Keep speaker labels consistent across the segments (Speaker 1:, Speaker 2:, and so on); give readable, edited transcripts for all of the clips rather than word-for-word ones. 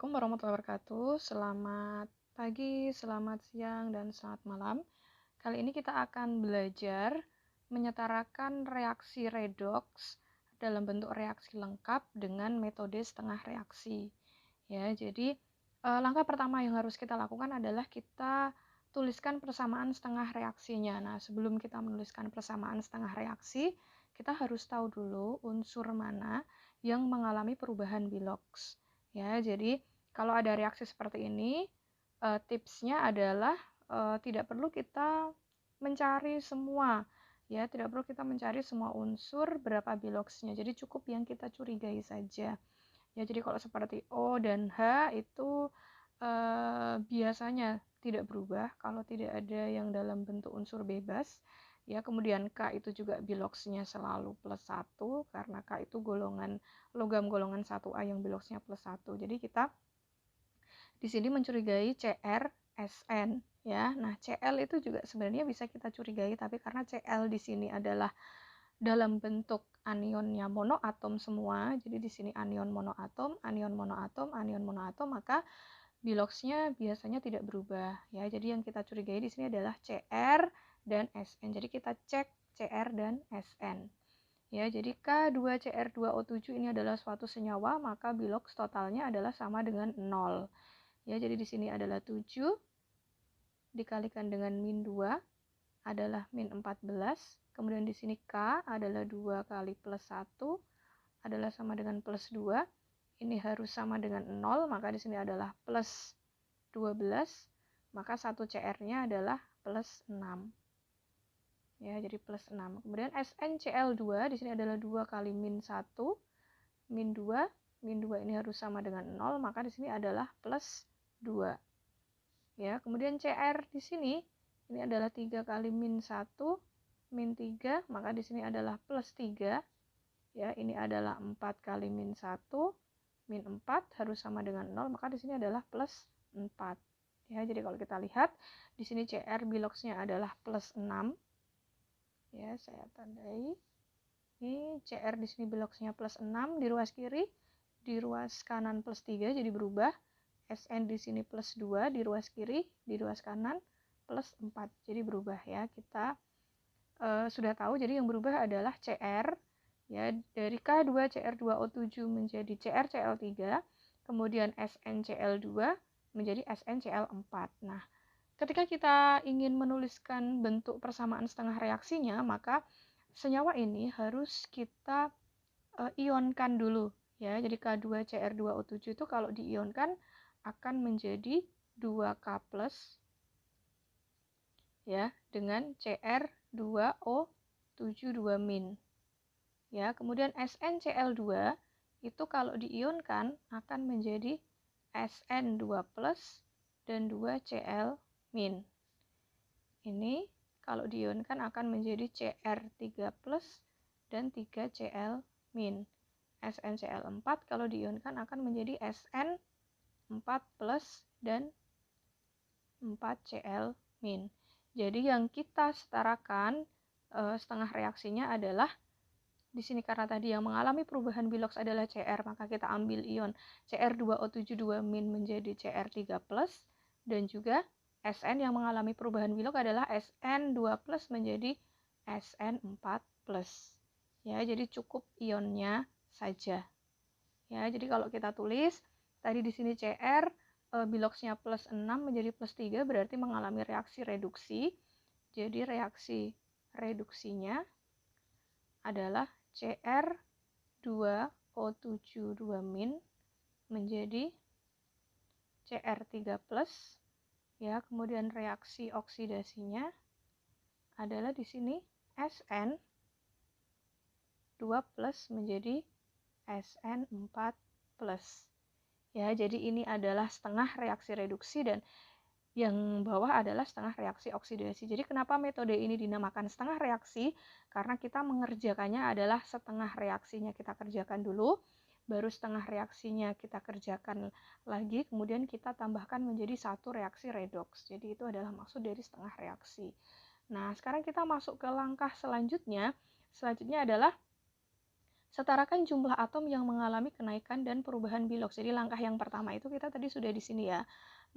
Speaker 1: Assalamualaikum warahmatullahi wabarakatuh. Selamat pagi, selamat siang, dan selamat malam. Kali ini kita akan belajar menyetarakan reaksi redoks dalam bentuk reaksi lengkap dengan metode setengah reaksi. Ya, jadi langkah pertama yang harus kita lakukan adalah kita tuliskan persamaan setengah reaksinya. Nah, sebelum kita menuliskan persamaan setengah reaksi, kita harus tahu dulu unsur mana yang mengalami perubahan Bilox. Ya, jadi kalau ada reaksi seperti ini, tipsnya adalah tidak perlu kita mencari semua, ya, tidak perlu kita mencari semua unsur berapa Biloxnya. Jadi cukup yang kita curigai saja. Ya, jadi kalau seperti O dan H itu biasanya tidak berubah kalau tidak ada yang dalam bentuk unsur bebas. Ya, kemudian K itu juga Biloxnya selalu +1 karena K itu logam golongan 1A yang Biloxnya +1. Jadi kita di sini mencurigai CrSn, ya. Nah, Cl itu juga sebenarnya bisa kita curigai, tapi karena Cl di sini adalah dalam bentuk anionnya monoatom semua, jadi di sini anion monoatom, maka Biloxnya biasanya tidak berubah, ya. Jadi yang kita curigai di sini adalah Cr dan Sn. Jadi kita cek Cr dan Sn. Ya, jadi K2Cr2O7 ini adalah suatu senyawa, maka Bilox totalnya adalah sama dengan 0. Ya, jadi di sini adalah 7 dikalikan dengan min 2 adalah min 14. Kemudian di sini K adalah 2 kali plus 1 adalah sama dengan plus 2. Ini harus sama dengan 0, maka di sini adalah plus 12. Maka 1 CR-nya adalah plus 6. Ya, jadi plus 6. Kemudian SnCl2 di sini adalah 2 kali min 1 min 2. Min 2 ini harus sama dengan 0, maka di sini adalah plus 2. Ya, kemudian Cr di sini ini adalah 3 kali min 1 min 3, maka di sini adalah plus 3. Ya, ini adalah 4 kali min 1 min 4 harus sama dengan 0, maka di sini adalah plus 4. Ya, jadi kalau kita lihat di sini Cr Biloxnya adalah plus 6. Ya, saya tandai. Ini Cr di sini Biloxnya plus 6 di ruas kiri, di ruas kanan plus 3 jadi berubah. Sn di sini plus 2 di ruas kiri, di ruas kanan plus 4 jadi berubah, ya. Kita sudah tahu, jadi yang berubah adalah Cr, ya, dari K2Cr2O7 menjadi CrCl3, kemudian SnCl2 menjadi SnCl4. Nah, ketika kita ingin menuliskan bentuk persamaan setengah reaksinya, maka senyawa ini harus kita ionkan dulu, ya. Jadi K2Cr2O7 itu kalau diionkan akan menjadi 2K+, ya, dengan Cr2O7 2-. Ya, kemudian SnCl2 itu kalau diionkan akan menjadi Sn2+ dan 2Cl-. Ini kalau diionkan akan menjadi Cr3+ dan 3Cl-. SnCl4 kalau diionkan akan menjadi Sn4+ dan 4Cl-. Jadi yang kita setarakan setengah reaksinya adalah di sini karena tadi yang mengalami perubahan Bilox adalah Cr, maka kita ambil ion Cr2O7 2- menjadi Cr3+, dan juga Sn yang mengalami perubahan Bilox adalah Sn2+ menjadi Sn4+. Ya, jadi cukup ionnya saja. Ya, jadi kalau kita tulis tadi di sini Cr Biloxnya plus 6 menjadi plus 3 berarti mengalami reaksi reduksi. Jadi reaksi reduksinya adalah Cr2O7 2- menjadi Cr3+, ya. Kemudian reaksi oksidasinya adalah di sini Sn2+ menjadi Sn4+. Ya, jadi ini adalah setengah reaksi reduksi dan yang bawah adalah setengah reaksi oksidasi. Jadi kenapa metode ini dinamakan setengah reaksi? Karena kita mengerjakannya adalah setengah reaksinya kita kerjakan dulu, baru setengah reaksinya kita kerjakan lagi, kemudian kita tambahkan menjadi satu reaksi redoks. Jadi itu adalah maksud dari setengah reaksi. Nah, sekarang kita masuk ke langkah selanjutnya. Selanjutnya adalah Setarakan jumlah atom yang mengalami kenaikan dan perubahan biloks. Jadi langkah yang pertama itu kita tadi sudah di sini ya,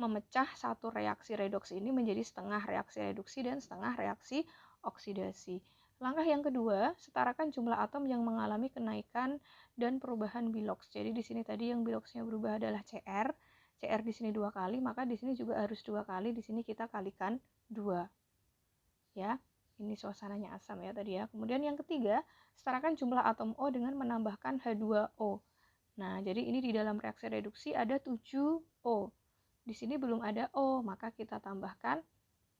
Speaker 1: memecah satu reaksi redoks ini menjadi setengah reaksi reduksi dan setengah reaksi oksidasi. Langkah yang kedua, setarakan jumlah atom yang mengalami kenaikan dan perubahan biloks. Jadi di sini tadi yang biloksnya berubah adalah Cr. Cr di sini 2 kali, maka di sini juga harus 2 kali. Di sini kita kalikan 2. Ya. Ini suasananya asam ya tadi ya. Kemudian yang ketiga, setarakan jumlah atom O dengan menambahkan H2O. Nah, jadi ini di dalam reaksi reduksi ada 7O. Di sini belum ada O, maka kita tambahkan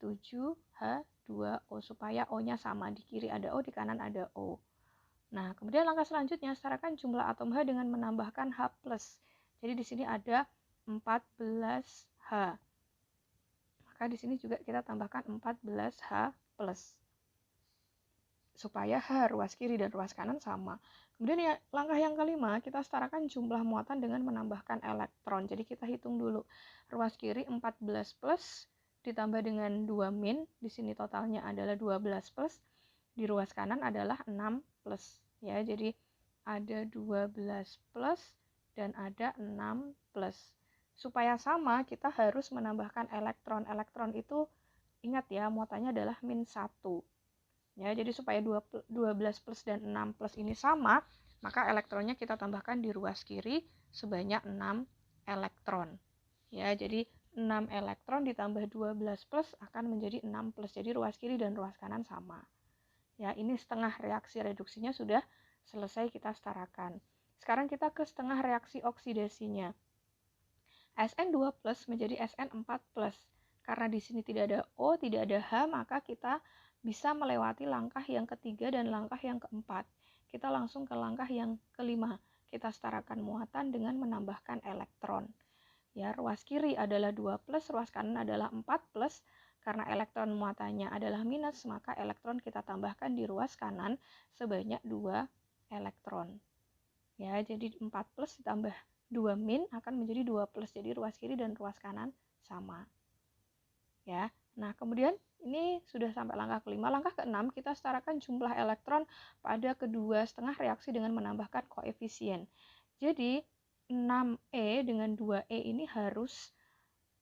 Speaker 1: 7H2O supaya O-nya sama. Di kiri ada O, di kanan ada O. Nah, kemudian langkah selanjutnya, setarakan jumlah atom H dengan menambahkan H+. Jadi di sini ada 14H. Maka di sini juga kita tambahkan 14H+. Supaya H ruas kiri dan ruas kanan sama. Kemudian ya, langkah yang kelima, kita setarakan jumlah muatan dengan menambahkan elektron. Jadi kita hitung dulu. Ruas kiri 14 plus ditambah dengan 2 min. Di sini totalnya adalah 12 plus. Di ruas kanan adalah 6 plus. Ya, jadi ada 12 plus dan ada 6 plus. Supaya sama, kita harus menambahkan elektron. Elektron itu, ingat ya, muatannya adalah min 1. Ya, jadi supaya 12 plus dan 6 plus ini sama, maka elektronnya kita tambahkan di ruas kiri sebanyak 6 elektron. Ya, jadi 6 elektron ditambah 12 plus akan menjadi 6 plus. Jadi ruas kiri dan ruas kanan sama. Ya, ini setengah reaksi reduksinya sudah selesai kita setarakan. Sekarang kita ke setengah reaksi oksidasinya. Sn2 plus menjadi Sn4 plus. Karena di sini tidak ada O, tidak ada H, maka kita bisa melewati langkah yang ketiga dan langkah yang keempat. Kita langsung ke langkah yang kelima. Kita setarakan muatan dengan menambahkan elektron. Ya, ruas kiri adalah 2 plus, ruas kanan adalah 4 plus. Karena elektron muatannya adalah minus, maka elektron kita tambahkan di ruas kanan sebanyak 2 elektron. Ya, jadi 4 plus ditambah 2 min akan menjadi 2 plus. Jadi ruas kiri dan ruas kanan sama. Ya. Nah, kemudian ini sudah sampai langkah kelima. Langkah keenam, kita setarakan jumlah elektron pada kedua setengah reaksi dengan menambahkan koefisien. Jadi 6E dengan 2E ini harus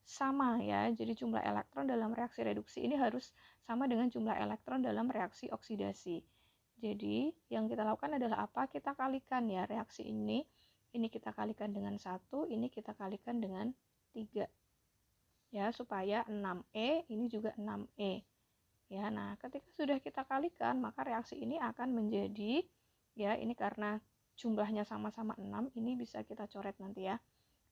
Speaker 1: sama ya. Jadi jumlah elektron dalam reaksi reduksi ini harus sama dengan jumlah elektron dalam reaksi oksidasi. Jadi yang kita lakukan adalah apa? Kita kalikan ya reaksi ini. Ini kita kalikan dengan 1, ini kita kalikan dengan 3. Ya, supaya 6E ini juga 6E. Ya, nah ketika sudah kita kalikan, maka reaksi ini akan menjadi, ya ini karena jumlahnya sama-sama 6, ini bisa kita coret nanti ya.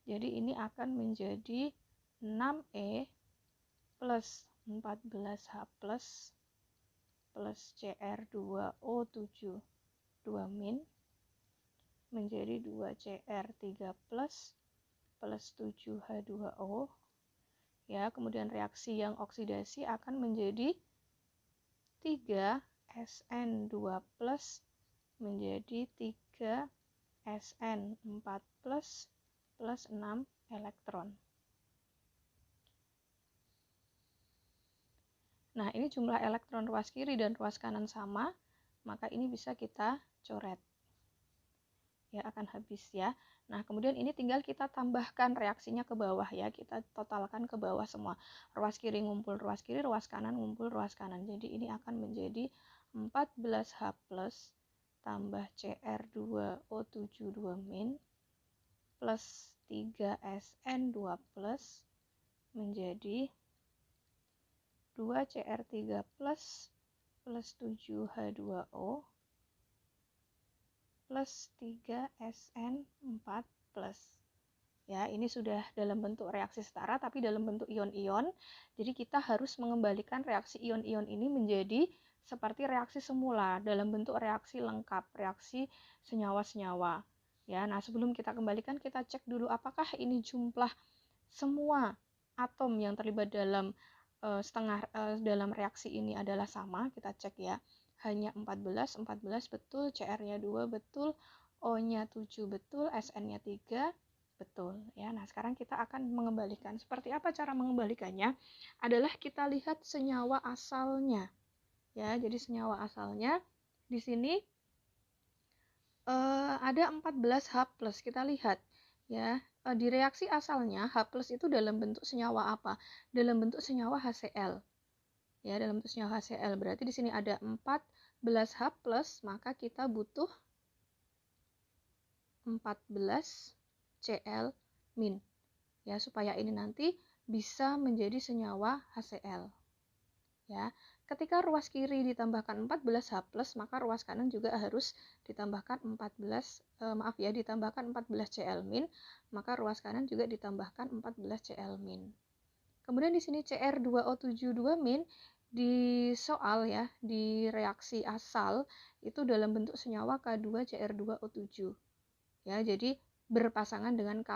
Speaker 1: Jadi ini akan menjadi 6E plus 14H plus Cr2O7 2 min menjadi 2Cr3 plus 7H2O. Ya, kemudian reaksi yang oksidasi akan menjadi 3SN2 plus menjadi 3SN4 plus 6 elektron. Nah, ini jumlah elektron ruas kiri dan ruas kanan sama, maka ini bisa kita coret. Ya, akan habis ya. Nah, kemudian ini tinggal kita tambahkan reaksinya ke bawah ya. Kita totalkan ke bawah semua. Ruas kiri ngumpul ruas kiri, ruas kanan ngumpul ruas kanan. Jadi ini akan menjadi 14H plus tambah Cr2O7 2 min plus 3SN2 plus menjadi 2Cr3 plus 7H2O plus 3SN4 plus. Ya, ini sudah dalam bentuk reaksi setara tapi dalam bentuk ion-ion. Jadi kita harus mengembalikan reaksi ion-ion ini menjadi seperti reaksi semula dalam bentuk reaksi lengkap, reaksi senyawa-senyawa. Ya, nah sebelum kita kembalikan kita cek dulu apakah ini jumlah semua atom yang terlibat dalam dalam reaksi ini adalah sama. Kita cek ya. Hanya 14 betul, Cr-nya 2 betul, O-nya 7 betul, Sn-nya 3 betul. Ya, nah sekarang kita akan mengembalikan. Seperti apa cara mengembalikannya? Adalah kita lihat senyawa asalnya. Ya, jadi senyawa asalnya di sini ada 14H+, kita lihat ya. Di reaksi asalnya H+ itu dalam bentuk senyawa apa? Dalam bentuk senyawa HCl. Ya, dalam bentuk senyawa HCl. Berarti di sini ada 14H+, maka kita butuh 14Cl-. Ya, supaya ini nanti bisa menjadi senyawa HCl. Ya, ketika ruas kiri ditambahkan 14H+, maka ruas kanan juga harus ditambahkan ditambahkan 14Cl-, maka ruas kanan juga ditambahkan 14Cl-. Kemudian di sini Cr2O72- di soal ya, di reaksi asal itu dalam bentuk senyawa K2Cr2O7. Ya, jadi berpasangan dengan K+,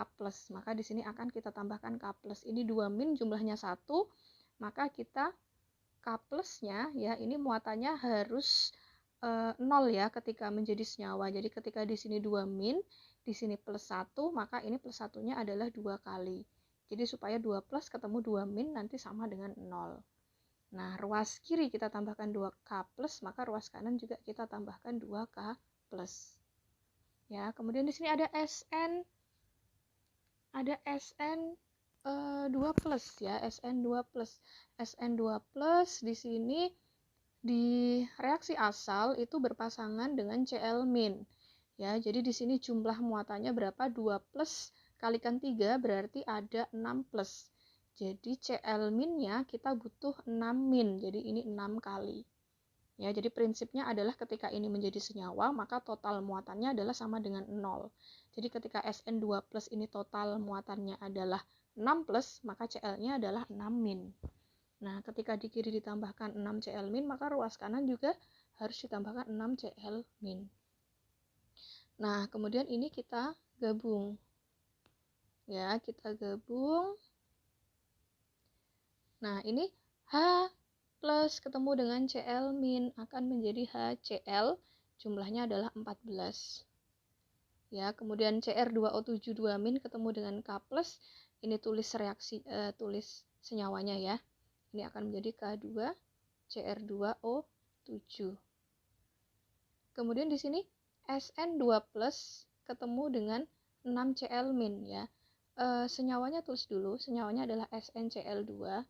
Speaker 1: maka di sini akan kita tambahkan K+. Ini 2- jumlahnya 1, maka kita K+-nya ya, ini muatannya harus 0 ya ketika menjadi senyawa. Jadi ketika di sini 2-, di sini +1, maka ini +1-nya adalah 2 kali. Jadi supaya 2+ ketemu 2- nanti sama dengan 0. Nah, ruas kiri kita tambahkan 2K+, maka ruas kanan juga kita tambahkan 2K+. Ya, kemudian di sini ada SN 2+ ya, SN2+ di sini di reaksi asal itu berpasangan dengan Cl-. Ya, jadi di sini jumlah muatannya berapa? 2+ kalikan 3 berarti ada 6+. Jadi Cl-nya kita butuh 6-. Jadi ini 6 kali. Ya, jadi prinsipnya adalah ketika ini menjadi senyawa, maka total muatannya adalah sama dengan 0. Jadi ketika SN2+ ini total muatannya adalah 6+, maka Cl-nya adalah 6-. Nah, ketika di kiri ditambahkan 6Cl-, maka ruas kanan juga harus ditambahkan 6Cl-. Nah, kemudian ini kita gabung. Ya, kita gabung. Nah, ini H+ ketemu dengan Cl- akan menjadi HCl, jumlahnya adalah 14. Ya, kemudian Cr2O72- ketemu dengan K+, ini tulis senyawanya ya. Ini akan menjadi K2Cr2O7. Kemudian di sini SN2+ ketemu dengan 6Cl- ya. Senyawanya tulis dulu, senyawanya adalah SnCl2.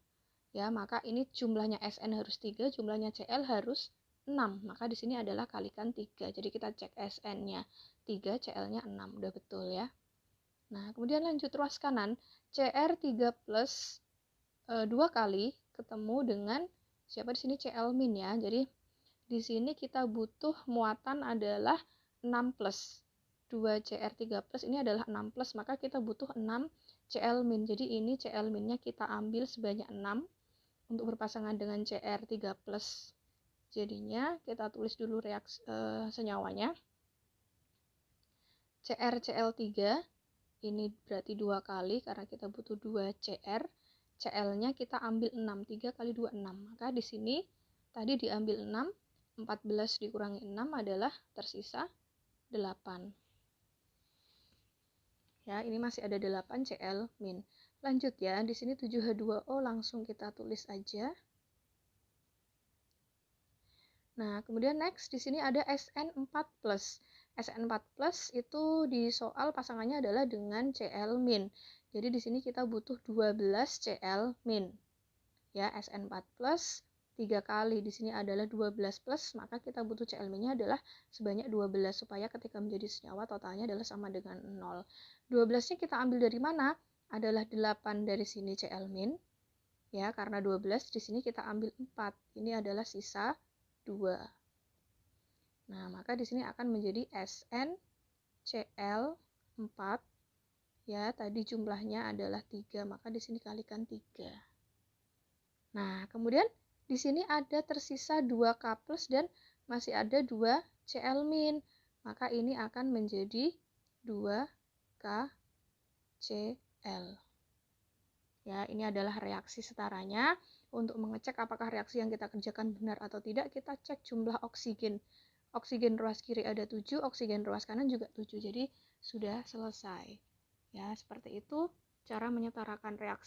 Speaker 1: Ya, maka ini jumlahnya Sn harus 3, jumlahnya Cl harus 6. Maka di sini adalah kalikan 3. Jadi kita cek Sn-nya 3, Cl-nya 6. Udah betul ya. Nah, kemudian lanjut ruas kanan, Cr3+ 2 kali ketemu dengan siapa di sini Cl- ya. Jadi di sini kita butuh muatan adalah 6+. 2Cr3+ ini adalah 6+, maka kita butuh 6 Cl-. Jadi ini Cl-nya kita ambil sebanyak 6 untuk berpasangan dengan Cr3+. Jadinya kita tulis dulu reaksi senyawanya. CrCl3 ini berarti 2 kali karena kita butuh 2 Cr. Cl-nya kita ambil 6, 3 kali 2 6. Maka di sini tadi diambil 6, 14 dikurangi 6 adalah tersisa 8. Ya, ini masih ada 8 Cl-. Lanjut ya, di sini 7H2O langsung kita tulis aja. Nah, kemudian next di sini ada SN4+. SN4+ itu di soal pasangannya adalah dengan Cl-. Jadi di sini kita butuh 12 Cl-. Ya, SN4+ 3 kali di sini adalah 12+, maka kita butuh Cl-nya adalah sebanyak 12 supaya ketika menjadi senyawa totalnya adalah sama dengan 0. 12-nya kita ambil dari mana? Adalah 8 dari sini Cl-. Ya, karena 12 di sini kita ambil 4. Ini adalah sisa 2. Nah, maka di sini akan menjadi SnCl4. Ya, tadi jumlahnya adalah 3, maka di sini kalikan 3. Nah, kemudian di sini ada tersisa 2K+ dan masih ada 2 Cl-. Maka ini akan menjadi 2KCl. Ya, ini adalah reaksi setaranya. Untuk mengecek apakah reaksi yang kita kerjakan benar atau tidak, kita cek jumlah oksigen. Oksigen ruas kiri ada 7, oksigen ruas kanan juga 7. Jadi sudah selesai. Ya, seperti itu cara menyetarakan reaksi.